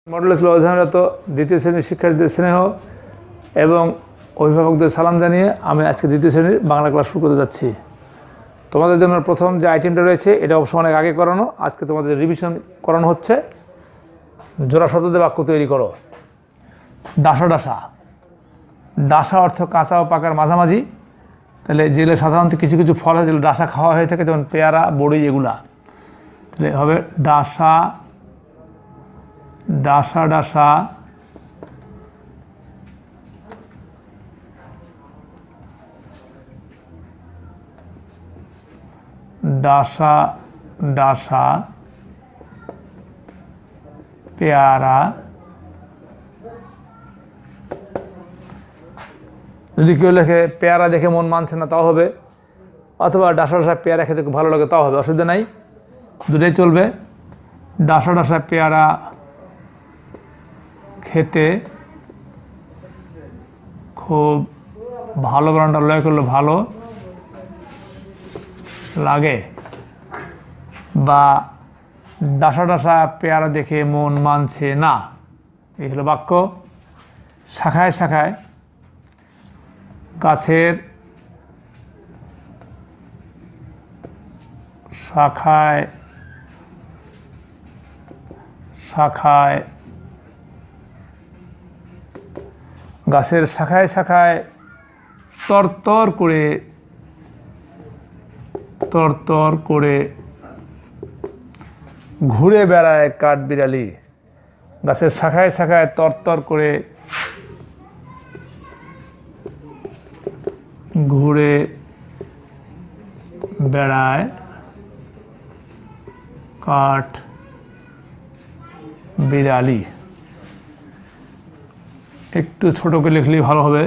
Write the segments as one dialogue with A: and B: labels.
A: Model স্কুলে অধ্যয়নরত দ্বিতীয় শ্রেণীর শিক্ষার্থীদের স্নেহ এবং অভিভাবকদের সালাম জানিয়ে আমি আজকে দ্বিতীয় শ্রেণীর বাংলা ক্লাস শুরু করতে যাচ্ছি। তোমাদের জন্য প্রথম যে আইটেমটা রয়েছে এটা অবশ্য অনেক আগে করানো, আজকে তোমাদের রিভিশন করানো হচ্ছে। জোড়া শব্দ দিয়ে বাক্য তৈরি করো। ডাসা ডাসা, ডাসা অর্থ কাঁচা ও পাকার মাঝামাঝি। তাহলে যেগুলো সাধারণত কিছু কিছু ফল হয় যেগুলো ডাসা খাওয়া হয়ে থাকে, যেমন পেয়ারা, বড়ি, এগুলা। তাহলে হবে ডাসা ডাসা ডাসা, ডাসা ডাসা, পেয়ারা। যদি কেউ লেখে পেয়ারা দেখে মন মানছে না, তাও হবে। অথবা ডাসা ডাসা পেয়ারা খেতে খুব ভালো লাগে, তাও হবে, অসুবিধা নাই, দুটোই চলবে। ডাসা ডাসা পেয়ারা খেতে খুব ভালো, বানানটা লয় করলে ভালো লাগে, বা ডাসা ডাসা পেয়ারা দেখে মন মানছে না। এই হলো বাক্য। শাখায় শাখায়, গাছের শাখায় শাখায়, গাছের শাখায় শাখায় তরতর করে তরতর করে ঘুরে বেড়ায় কাঠবিড়ালি। গাছের শাখায় শাখায় তরতর করে ঘুরে বেড়ায় কাঠবিড়ালি। একটু ছোট করে লিখলেই ভালো হবে।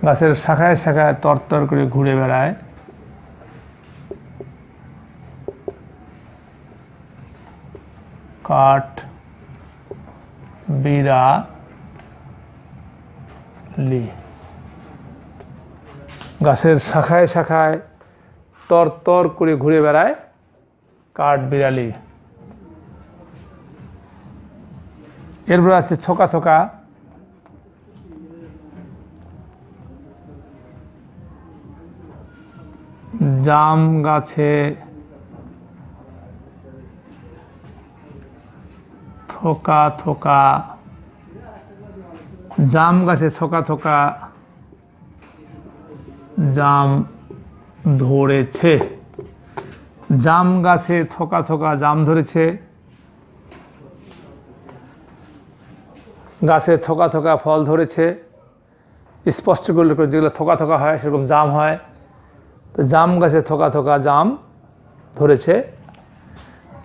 A: গাছের শাখায় শাখায় তরতর করে ঘুরে বেড়ায় কাঠবিড়ালি। গাছের শাখায় শাখায় তরতর করে ঘুরে বেড়ায় কাঠবিড়ালি। এরপর আছে থোকা থোকা। জাম গাছে থোকা থোকা, জাম গাছে থোকা থোকা জাম ধরেছে। জাম গাছে থোকা থোকা জাম ধরেছে। গাছে থোকা থোকা ফল ধরেছে। স্পষ্ট করলে যেগুলো থোকা থোকা হয় সেরকম জাম হয়। তো জাম গাছে থোকা থোকা জাম ধরেছে।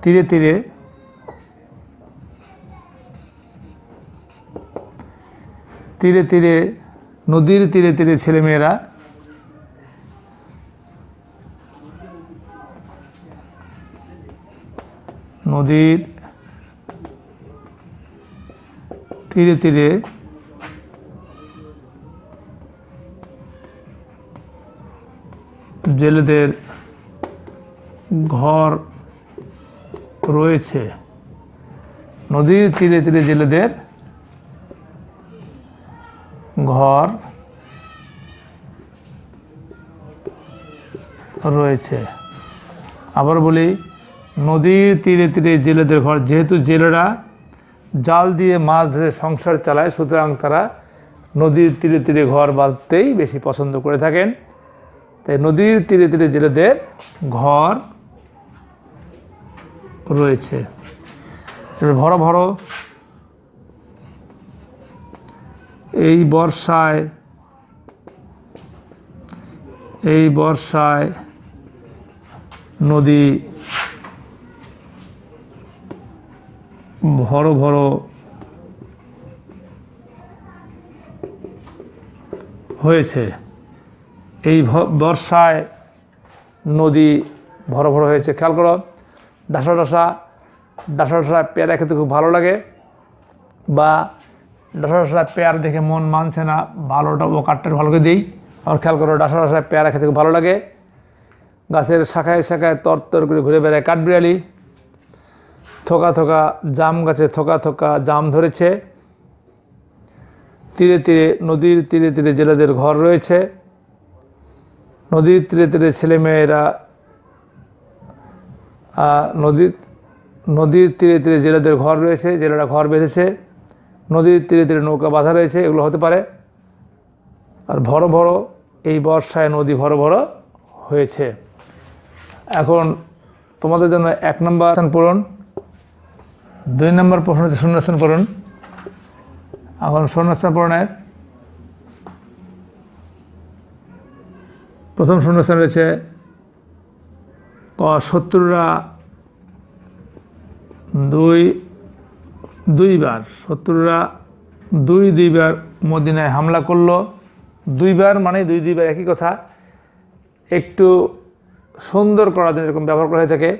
A: তীরে তীরে, তীরে তীরে, নদীর তীরে তীরে ছেলেমেয়েরা নদীর তীরে তীরে জেলেদের ঘর রয়েছে। নদীর তীরে তীরে জেলেদের ঘর রয়েছে। আবার বলি, নদীর তীরে তীরে জেলেদের ঘর। যেহেতু জেলেরা জাল দিয়ে মাছ ধরে সংসার চালায়, সুতরাং তারা নদীর তীরে তীরে ঘর বাঁধতেই বেশি পছন্দ করে থাকেন। তাই নদীর তীরে তীরে জেলেদের ঘর রয়েছে। ভরো ভরো, এই বর্ষায় নদী ভরো ভরো হয়েছে। এই বর্ষায় নদী ভরো ভরো হয়েছে। খেয়াল করো, ডাসা ডাসা, ডাসা ডাসা পেয়ারা খেতে খুব ভালো লাগে, বা ডাসা ডাসা পেয়ারা দেখে মন মানছে না, ভালোটা ও কাঠটা ভালো করে দিই। আবার খেয়াল করো, ডাসা ডাসা পেয়ারা খেতে খুব ভালো লাগে। গাছের শাখায় শাখায় তরতর করে ঘুরে বেড়ায় কাঠবিড়ালি। থোকা থোকা জাম গাছে থোকা থোকা জাম ধরেছে। তীরে তীরে নদীর তীরে তীরে জেলেদের ঘর রয়েছে। নদীর তীরে তীরে ছেলেমেয়েরা নদীর তীরে তীরে জেলেদের ঘর রয়েছে, জেলেরা ঘর বেঁধেছে। নদীর তীরে তীরে নৌকা বাঁধা রয়েছে, এগুলো হতে পারে। আর ভরো ভরো, এই বর্ষায় নদী ভরো ভরো হয়েছে। এখন তোমাদের জন্য 1 নম্বর স্থান পূরণ, 2 নম্বর প্রশ্ন হচ্ছে শূন্যস্থান পূরণ। এখন শূন্যস্থান পূরণের প্রথম শূন্যস্থান রয়েছে শত্রুরা দুইবার মদিনায় হামলা করলো। 2 বার মানে 2 বার একই কথা, একটু সুন্দর করার জন্য এরকম ব্যবহার করা হয়ে থাকে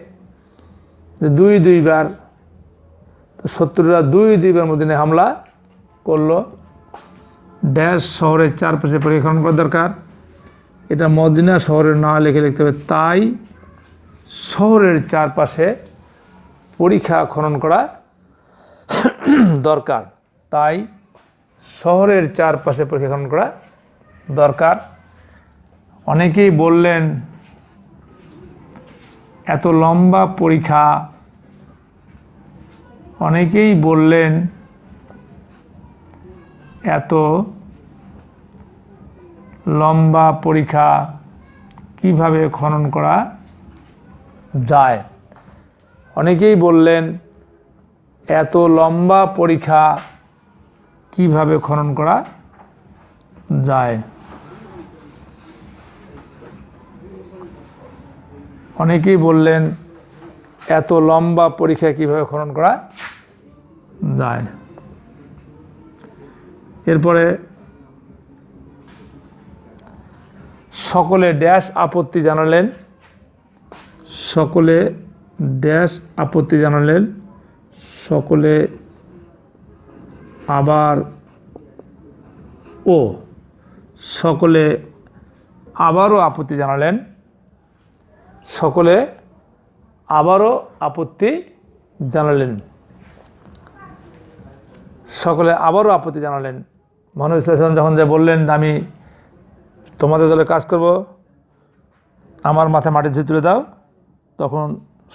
A: যে 2 বার। তো শত্রুরা 2 বার মদিনায় হামলা করলো। ড্যাশ শহরের চারপাশে পরীক্ষণ করা দরকার। এটা মদিনা শহরের না লিখে লিখতে হবে, তাই শহরের চারপাশে পরীক্ষা খনন করা দরকার। তাই শহরের চারপাশে পরীক্ষা খনন করা দরকার। অনেকেই বললেন এত লম্বা পরীক্ষা, অনেকেই বললেন এত লম্বা পরীক্ষা কিভাবে খনন করা যায়। অনেকেই বললেন এত লম্বা পরীক্ষা কিভাবে খনন করা যায়। অনেকেই বললেন এত লম্বা পরীক্ষা কিভাবে খনন করা যায়। এরপরে সকলে ড্যাশ আপত্তি জানালেন। সকলে ড্যাশ আপত্তি জানালেন। সকলে আবার সকলে আবারও আপত্তি জানালেন। সকলে আবারও আপত্তি জানালেন। সকলে আবারও আপত্তি জানালেন। মহানবী সাল্লাল্লাহু আলাইহি ওয়াসাল্লাম যখন বললেন আমি তোমাদের দলে কাজ করব, আমার মাথায় মাটি ধুয়ে তুলে দাও, তখন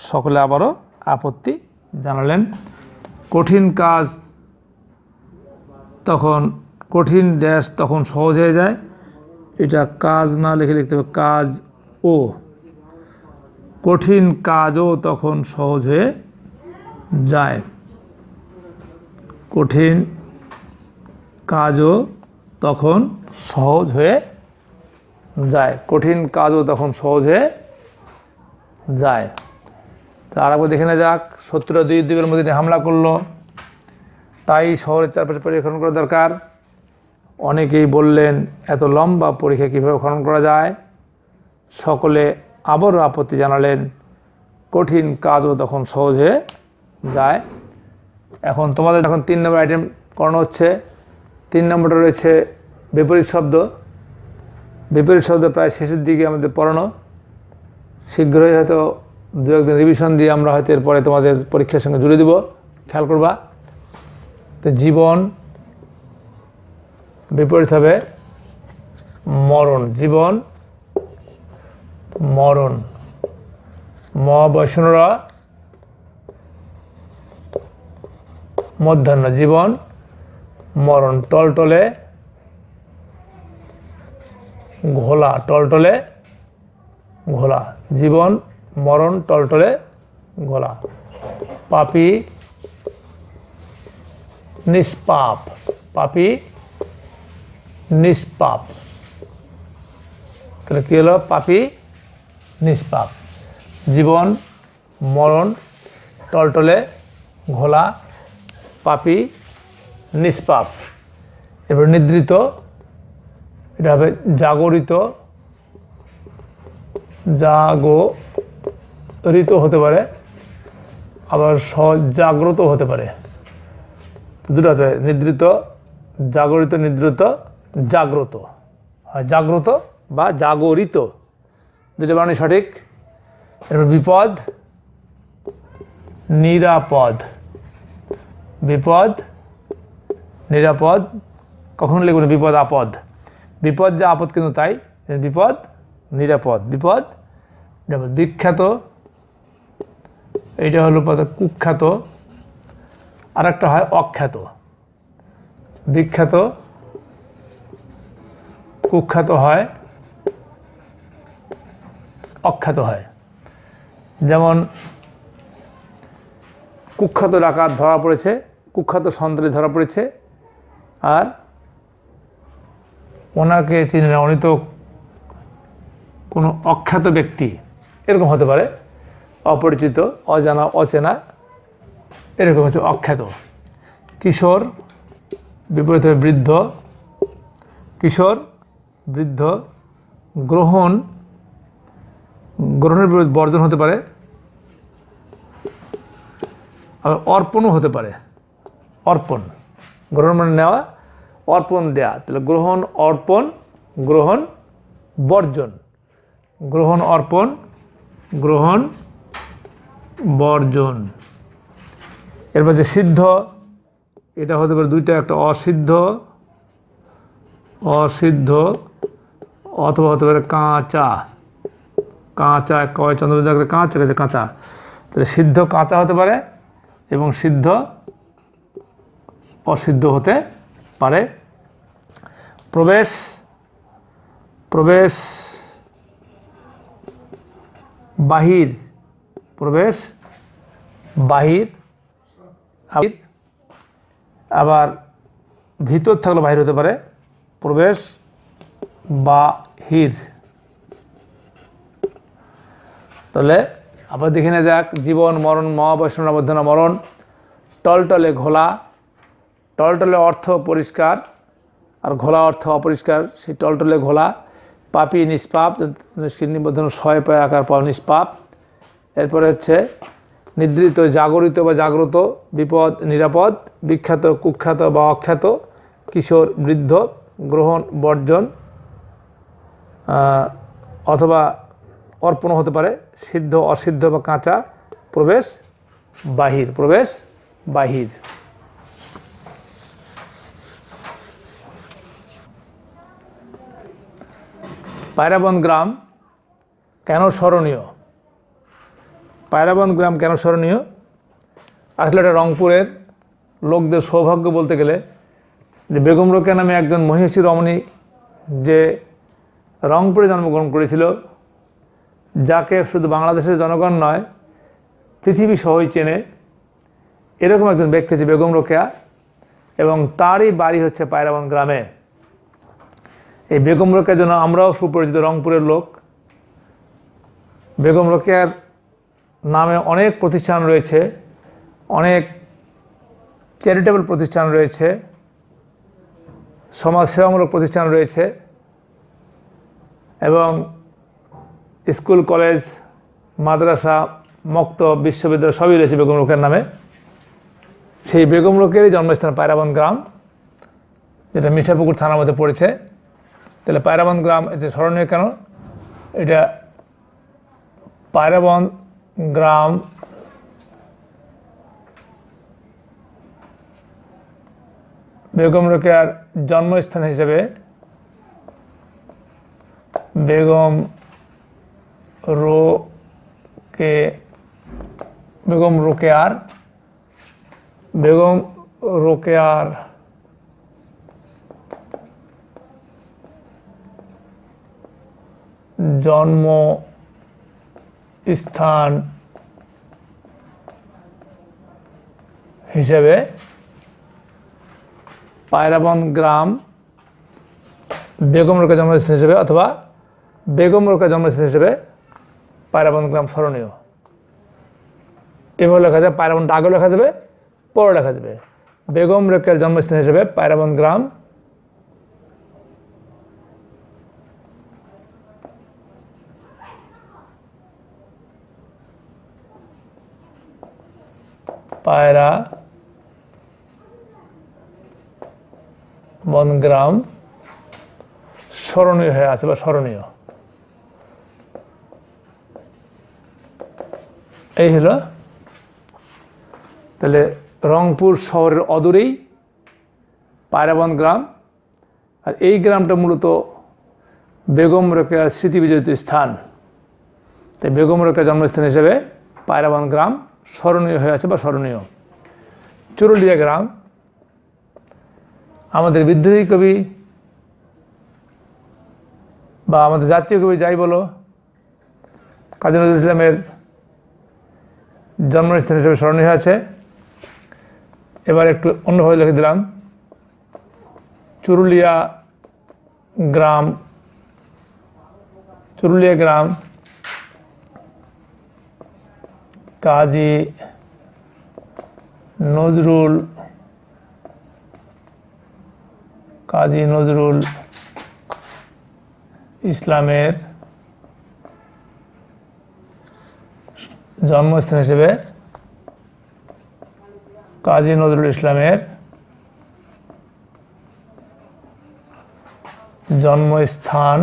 A: সকলে আবারও আপত্তি জানালেন। কঠিন কাজ তখন কঠিন ড্যাশ তখন সহজ হয়ে যায়। এটা কাজ না লিখে লিখতে হবে কাজ ও। কঠিন কাজও তখন সহজ হয়ে যায়। কঠিন কাজও তখন সহজ হয়ে যায়। কঠিন কাজও তখন সহজ হয়ে যায়। আর একবার দেখে না যাক, শত্রুরা 2 বার মধ্যে হামলা করলো, তাই শহরের চারপাশে পরীক্ষা খনন করা দরকার। অনেকেই বললেন এত লম্বা পরীক্ষা কীভাবে খনন করা যায়। সকলে আবারও আপত্তি জানালেন। কঠিন কাজও তখন সহজ হয়ে যায়। এখন তোমাদের এখন 3 নম্বর আইটেম করানো হচ্ছে। 3 নম্বরটা রয়েছে বিপরীত শব্দ। বিপরীত শব্দ প্রায় শেষের দিকে আমাদের পড়ানো। শীঘ্রই হয়তো 2-1 দিন রিভিশন দিয়ে আমরা হয়তো এরপরে তোমাদের পরীক্ষার সঙ্গে জুড়ে দিব, খেয়াল করবা। তো জীবন বিপরীত হবে মরণ। জীবন মরণ। বৈষ্ণরা মধ্যাহ্ন। জীবন মরণ। টলটলে ঘোলা। টলটলে ঘোলা। জীবন মরণ টলটলে ঘোলা। পাপী নিষ্পাপ। পাপী নিষ্পাপ। তাহলে কী হলো? পাপী নিষ্পাপ। জীবন মরণ টলটলে ঘোলা। পাপী নিষ্পাপ। এবার নিদ্রিত, এটা হবে জাগরিত। জাগরিত হতে পারে, আবার সজাগ্রত হতে পারে। দুটো হতে পারে, নিদ্রিত, জাগরিত, নিদ্রিত, জাগ্রত। হয় জাগ্রত বা জাগরিত, দুটো বানানই সঠিক। এরপর বিপদ, নিরাপদ, বিপদ নিরাপদ, কখনো লিখব না বিপদ আপদ, বিপদ যা আপদ কিন্তু তাই, বিপদ নিরাপদ, বিপদ নিরাপদ। বিখ্যাত, এইটা হলো কুখ্যাত, আর একটা হয় অখ্যাত। বিখ্যাত কুখ্যাত হয়, অখ্যাত হয়। যেমন কুখ্যাত ডাকাত ধরা পড়েছে, কুখ্যাত সন্ত্রাসী ধরা পড়েছে, আর ওনাকে চিনি না, উনি তো কোনো অখ্যাত ব্যক্তি, এরকম হতে পারে, অপরিচিত, অজানা, অচেনা, এরকম হচ্ছে অখ্যাত। কিশোর বিপরীত বৃদ্ধ, কিশোর বৃদ্ধ। গ্রহণ, গ্রহণের বিপরীত বর্জন হতে পারে, আবার অর্পণও হতে পারে। অর্পণ, গ্রহণ মানে নেওয়া, অর্পণ দেয়া, তাহলে গ্রহণ অর্পণ, গ্রহণ বর্জন, গ্রহণ অর্পণ, গ্রহণ বর্জন। এরপর যে সিদ্ধ, এটা হতে পারে দুইটা, একটা অসিদ্ধ, অসিদ্ধ, অথবা হতে পারে কাঁচা, কাঁচা, কয় চন্দ্র কাঁচা, কাঁচা কাঁচা, তাহলে সিদ্ধ কাঁচা হতে পারে এবং সিদ্ধ অসিদ্ধ হতে পারে। প্রবেশ, প্রবেশ বাহির, প্রবেশ বাহির, আবার ভিতর থাকলে বাহির হতে পারে, প্রবেশ বাহির। তাহলে আবার দেখে নেওয়া যাক, জীবন মরণ, মহাবৈষ্ণব নবধানা মরণ। টলটলে ঘোলা, টলটলে অর্থ পরিষ্কার আর ঘোলা অর্থ অপরিষ্কার, সেই টলটলে ঘোলা। পাপী নিষ্পাপ, নিবন্ধন ছয় পায় আকার পাও নিষ্পাপ। এরপরে হচ্ছে নিদ্রিত জাগরিত বা জাগ্রত, বিপদ নিরাপদ, বিখ্যাত কুখ্যাত বা অখ্যাত, কিশোর বৃদ্ধ, গ্রহণ বর্জন অথবা অর্পণ হতে পারে, সিদ্ধ অসিদ্ধ বা কাঁচা, প্রবেশ বাহির, প্রবেশ বাহির। পায়রাবন গ্রাম কেন স্মরণীয়? পায়রাবন গ্রাম কেন স্মরণীয়? আসলে এটা রংপুরের লোকদের সৌভাগ্য বলতে গেলে, যে বেগম রোকেয়া নামে একজন মহিষী রমণী যে রংপুরে জন্মগ্রহণ করেছিল, যাকে শুধু বাংলাদেশের জনগণ নয় পৃথিবী সহই চেনে, এরকম একজন ব্যক্তি হচ্ছে বেগম রোকেয়া, এবং তারই বাড়ি হচ্ছে পায়রাবন গ্রামে। এই বেগম রোকেয়ার জন্য আমরাও সুপরিচিত, রংপুরের লোক। বেগম রোকেয়ার নামে অনেক প্রতিষ্ঠান রয়েছে, অনেক চ্যারিটেবল প্রতিষ্ঠান রয়েছে, সমাজসেবামূলক প্রতিষ্ঠান রয়েছে, এবং স্কুল কলেজ মাদ্রাসা মক্তব বিশ্ববিদ্যালয় সবই রয়েছে বেগম রোকেয়ার নামে। সেই বেগম রোকেয়ারই জন্মস্থান পায়রাবন গ্রাম, যেটা মিঠাপুকুর থানার মধ্যে পড়েছে। তাহলে পায়রাবন গ্রাম এটা স্মরণীয় কেন? এটা পায়রাবন গ্রাম বেগম রোকেয়ার জন্মস্থান হিসেবে বেগম রোকেয়ার জন্মস্থান হিসেবে পায়রাবন গ্রাম বেগম রোকেয়ার জন্মস্থান হিসেবে, অথবা বেগম রোকেয়ার জন্মস্থান হিসেবে পায়রাবন গ্রাম স্মরণীয়। এভাবে লেখা যাবে, পায়রাবন আগেও লেখা যাবে, পরে লেখা যাবে। বেগম রোকেয়ার জন্মস্থান হিসেবে পায়রাবন গ্রাম পায়রাবন গ্রাম স্মরণীয় হয়ে আছে বা স্মরণীয়। এই হলো তাহলে রংপুর শহরের অদূরেই পায়রাবন গ্রাম, আর এই গ্রামটা মূলত বেগম রোকেয়ার স্মৃতি বিজড়িত স্থান। তাই বেগম রোকেয়ার জন্মস্থান হিসেবে পায়রাবন গ্রাম স্মরণীয় হয়ে আছে বা স্মরণীয়। চুরুলিয়া গ্রাম আমাদের বিদ্রোহী কবি বা আমাদের জাতীয় কবি যাই বলো, কাজী নজরুল ইসলামের জন্মস্থান হিসেবে স্মরণীয় হয়ে আছে। এবার একটু অন্যভাবে লিখে দিলাম, চুরুলিয়া গ্রাম কাজী নজরুল ইসলামের জন্মস্থান হিসেবে কাজী নজরুল ইসলামের জন্মস্থান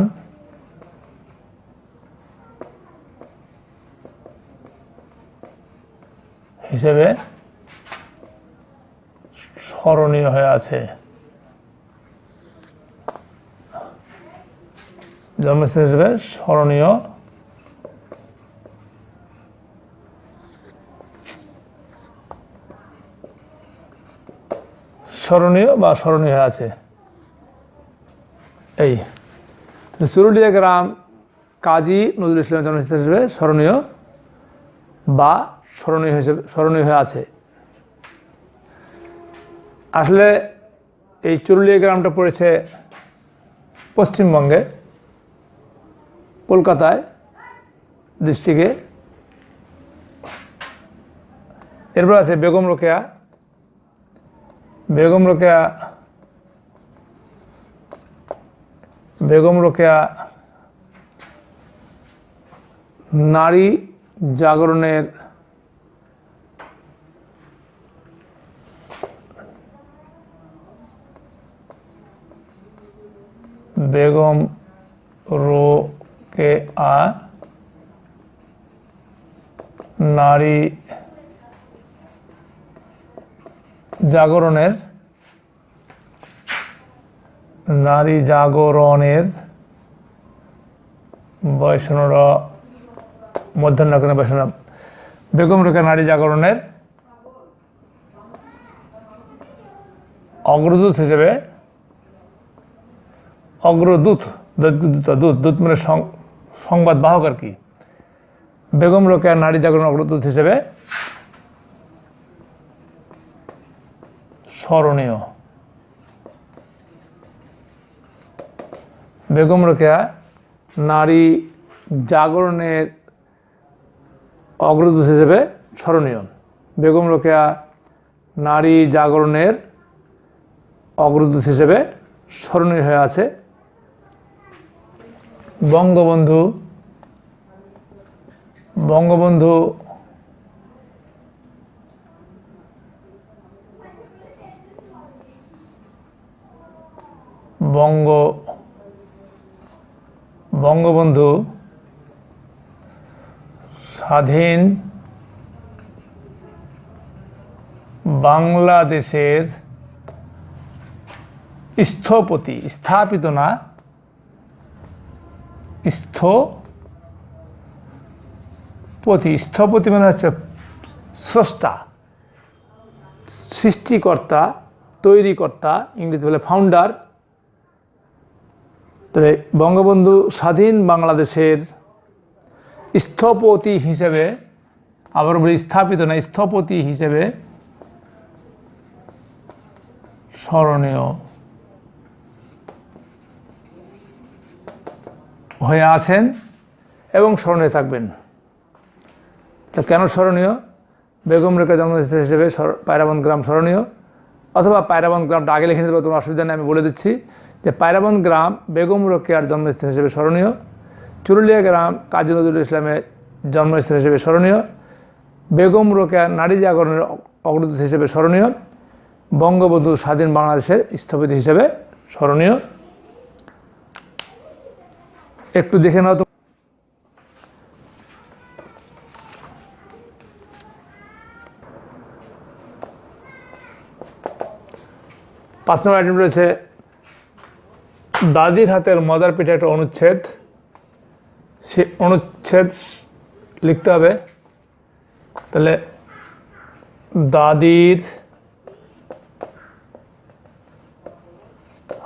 A: হিসেবে স্মরণীয় হয়ে আছে। জন্মস্থান হিসেবে স্মরণীয় বা স্মরণীয় হয়ে আছে। এই চুরুলিয়া গ্রাম কাজী নজরুল ইসলামের জন্মস্থান হিসেবে স্মরণীয় বা স্মরণীয় হয়ে আছে। আসলে এই চুরুলিয়া গ্রামটা পড়েছে পশ্চিমবঙ্গে, কলকাতায় ডিস্ট্রিক্টে। এরপর আছে বেগম রোকেয়া নারী জাগরণের নারী জাগরণের বৈষ্ণব মধ্যাহ্ন বৈষ্ণব বেগম রোকেয়া নারী জাগরণের অগ্রদূত হিসেবে, দূত মানে সংবাদ বাহক আর কি, বেগম রোকেয়া নারী জাগরণ অগ্রদূত হিসেবে স্মরণীয়। বেগম রোকেয়া নারী জাগরণের অগ্রদূত হিসেবে স্মরণীয়। বেগম রোকেয়া নারী জাগরণের অগ্রদূত হিসেবে স্মরণীয় হয়ে আছে। বঙ্গবন্ধু বঙ্গবন্ধু স্বাধীন বাংলাদেশের স্থপতি, স্থাপিত না, স্থপতি মানে হচ্ছে স্রষ্টা, সৃষ্টিকর্তা, তৈরিকর্তা, ইংরেজি বলে ফাউন্ডার। তবে বঙ্গবন্ধু স্বাধীন বাংলাদেশের স্থপতি হিসেবে, আবার বলি স্থাপিত না, স্থপতি হিসেবে স্মরণীয় হয়ে আছেন এবং স্মরণীয় থাকবেন। তা কেন স্মরণীয়? বেগম রোকেয়া জন্মস্থান হিসেবে পায়রাবন গ্রাম স্মরণীয়, অথবা পায়রাবন গ্রামটা আগে লিখে নিতে পারবো, কোনো অসুবিধা নেই, আমি বলে দিচ্ছি যে পায়রাবন গ্রাম বেগম রোকেয়ার জন্মস্থান হিসেবে স্মরণীয়, চুরুলিয়া গ্রাম কাজী নজরুল ইসলামের জন্মস্থান হিসেবে স্মরণীয়, বেগম রোকেয়া নারী জাগরণের অগ্রদূত হিসেবে স্মরণীয়, বঙ্গবন্ধু স্বাধীন বাংলাদেশের স্থপতি হিসেবে স্মরণীয়। একটু দেখে নাও তো। 5 নম্বর আইটেম রয়েছে দাদির হাতের মজার পিঠা, একটা অনুচ্ছেদ। সে অনুচ্ছেদ লিখতে হবে। তাহলে দাদির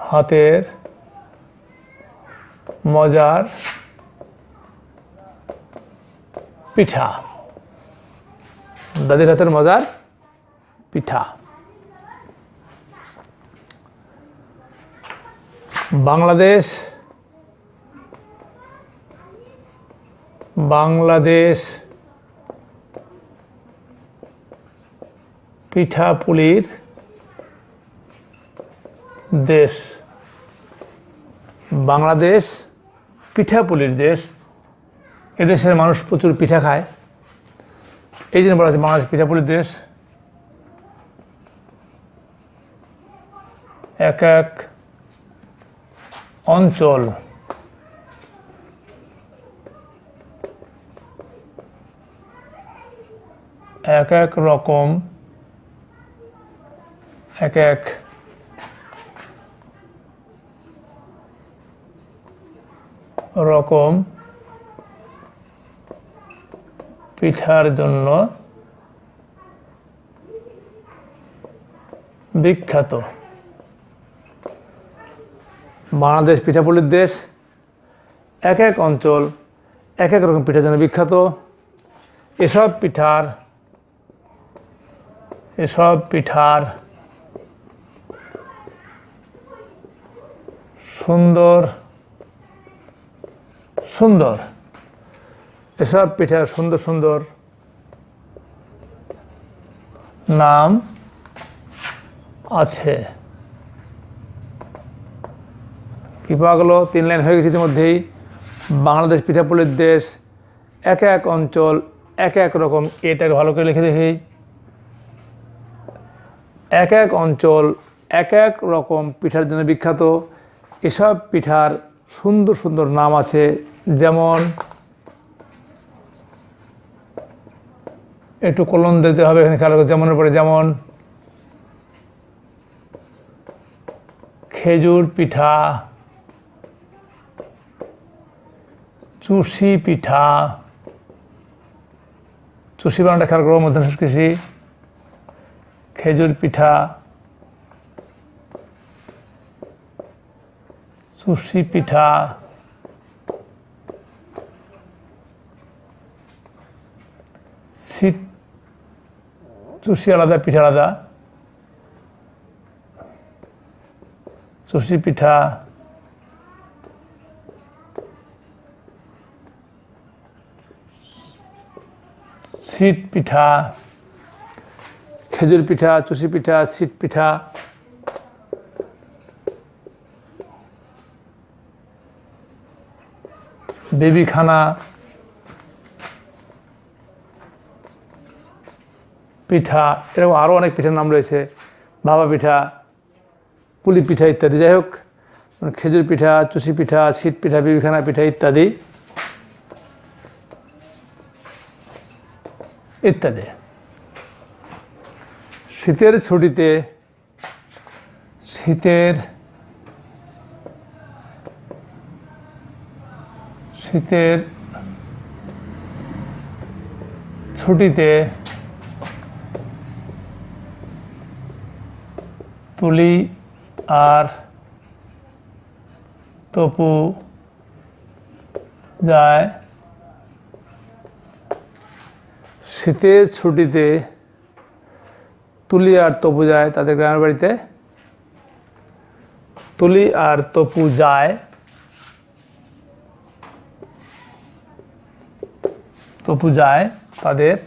A: হাতের মজার পিঠা, দাদির হাতের মজার পিঠা। বাংলাদেশ পিঠাপুলির দেশ। বাংলাদেশ পিঠাপুলির দেশ। এদেশের মানুষ প্রচুর পিঠা খায়, এই জন্য বলা হচ্ছে বাংলাদেশ পিঠাপুলির দেশ। এক এক অঞ্চল এক এক রকম পিঠার জন্য বিখ্যাত। বাংলাদেশ পিঠাপুলির দেশ, এক এক অঞ্চল এক এক রকম পিঠার জন্য বিখ্যাত। এসব পিঠার সুন্দর সুন্দর নাম আছে। কি পাওয়া গেল? 3 লাইন হয়ে গেছে ইতিমধ্যেই। বাংলাদেশ পিঠাপুলির দেশ, এক এক অঞ্চল এক এক রকম। এটাকে ভালো করে লিখে দেখি। এক এক অঞ্চল এক এক রকম পিঠার জন্য বিখ্যাত। এসব পিঠার সুন্দর সুন্দর নাম আছে। যেমন, একটু কলম দিতে হবে এখানে, খেয়াল করে। যেমনের পরে যেমন খেজুর পিঠা, চুষি পিঠা। চুষি বানানটা খেয়াল করবো, মধ্যম কৃষি। খেজুর পিঠা, চুষি পিঠা, চুষি আলাদা, পিঠা আলাদা। চুষি পিঠা, সিট পিঠা, খেজুর পিঠা, চুষি পিঠা, সিট পিঠা। বেবিখানা পিঠা, এরকম আরও অনেক পিঠার নাম রয়েছে। ভাপা পিঠা, পুলি পিঠা ইত্যাদি। যাই হোক, খেজুর পিঠা, চুষি পিঠা, সিট পিঠা, বেবিখানা পিঠা ইত্যাদি ইত্যাদি। শীতের ছুটিতে তুলি আর তপু যায়। শীতের ছুটিতে তুলি আর তপু যায় তাদের গ্রামের বাড়িতে। তুলি আর তপু যায় তাদের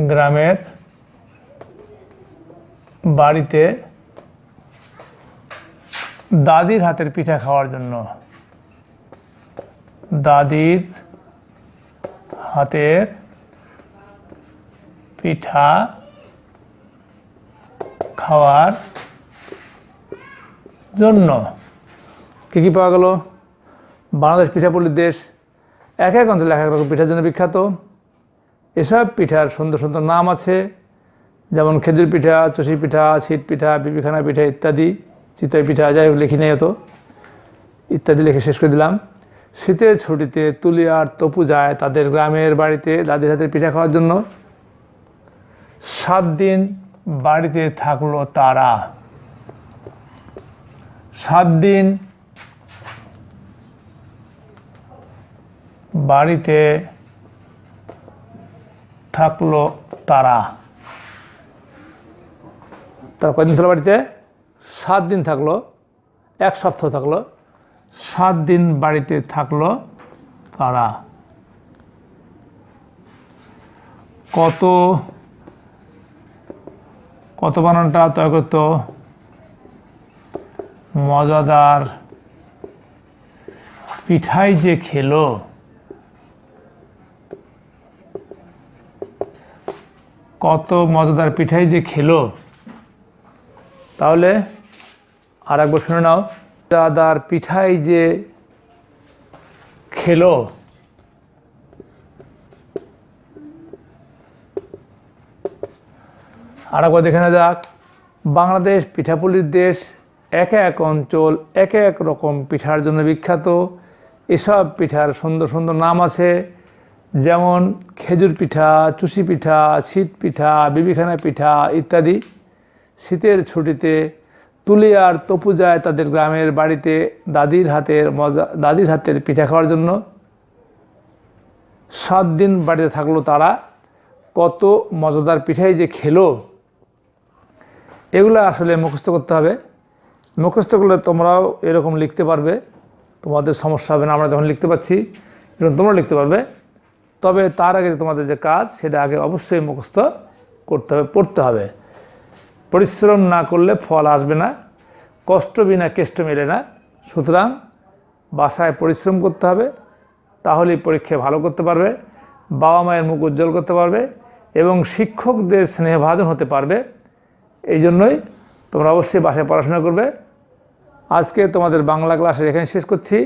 A: গ্রামের বাড়িতে দাদির হাতের পিঠা খাওয়ার জন্য। দাদির হাতের পিঠা খাওয়ার জন্য। কী কী পাওয়া গেল? বাংলাদেশ পিঠাপুলির দেশ, এক এক অঞ্চলে এক এক রকম পিঠার জন্য বিখ্যাত। এসব পিঠার সুন্দর সুন্দর নাম আছে। যেমন খেজুর পিঠা, চষি পিঠা, ছিট পিঠা, বিবিখানা পিঠা ইত্যাদি, চিতই পিঠা, যাই হোক লিখি নেই হতো, ইত্যাদি লিখে শেষ করে দিলাম। শীতের ছুটিতে তুলি আর তপু যায় তাদের গ্রামের বাড়িতে দাদির হাতের পিঠা খাওয়ার জন্য। 7 দিন বাড়িতে থাকলো তারা। 7 দিন বাড়িতে থাকলো তারা। তার কয়দিন থাকলো বাড়িতে? 7 দিন থাকলো, 1 সপ্তাহ থাকলো। 7 দিন বাড়িতে থাকলো তারা। কত কত বানানটা তয় করতো মজাদার পিঠাই যে খেলো, কত মজাদার পিঠাই যে খেলো। তাহলে আর একবার শুনে নাও, মজাদার পিঠাই যে খেলো। আর একবার দেখে না যাক। বাংলাদেশ পিঠাপুলির দেশ। এক এক অঞ্চল এক এক রকম পিঠার জন্য বিখ্যাত। এসব পিঠার সুন্দর সুন্দর নাম আছে, যেমন খেজুর পিঠা, চুষি পিঠা, ছিট পিঠা, বিবিখানা পিঠা ইত্যাদি। শীতের ছুটিতে তুলি আর তপু যায় তাদের গ্রামের বাড়িতে দাদির হাতের পিঠা খাওয়ার জন্য। 7 দিন বাড়িতে থাকলো তারা। কত মজাদার পিঠাই যে খেলো। এগুলো আসলে মুখস্থ করতে হবে। মুখস্থ করলে তোমরাও এরকম লিখতে পারবে, তোমাদের সমস্যা হবে না। আমরা যখন লিখতে পাচ্ছি এরকম তোমরা লিখতে পারবে। তবে তার আগে তোমাদের যে কাজ, সেটা আগে অবশ্যই মুখস্থ করতে হবে, পড়তে হবে। পরিশ্রম না করলে ফল আসবে না, কষ্ট বিনা কেষ্ট মেলে না। সুতরাং বাসায় পরিশ্রম করতে হবে, তাহলেই পরীক্ষায় ভালো করতে পারবে, বাবা মায়ের মুখ উজ্জ্বল করতে পারবে এবং শিক্ষকদের স্নেহভাজন হতে পারবে। এই জন্যই তোমরা অবশ্যই বাসায় পড়াশোনা করবে। আজকে তোমাদের বাংলা ক্লাস এখানে শেষ করছি।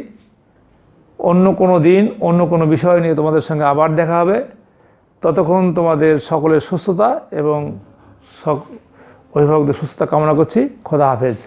A: অন্য কোনো দিন অন্য কোনো বিষয় নিয়ে তোমাদের সঙ্গে আবার দেখা হবে। ততক্ষণ তোমাদের সকলের সুস্থতা এবং অভিভাবকদের সুস্থতা কামনা করছি। খোদা হাফেজ।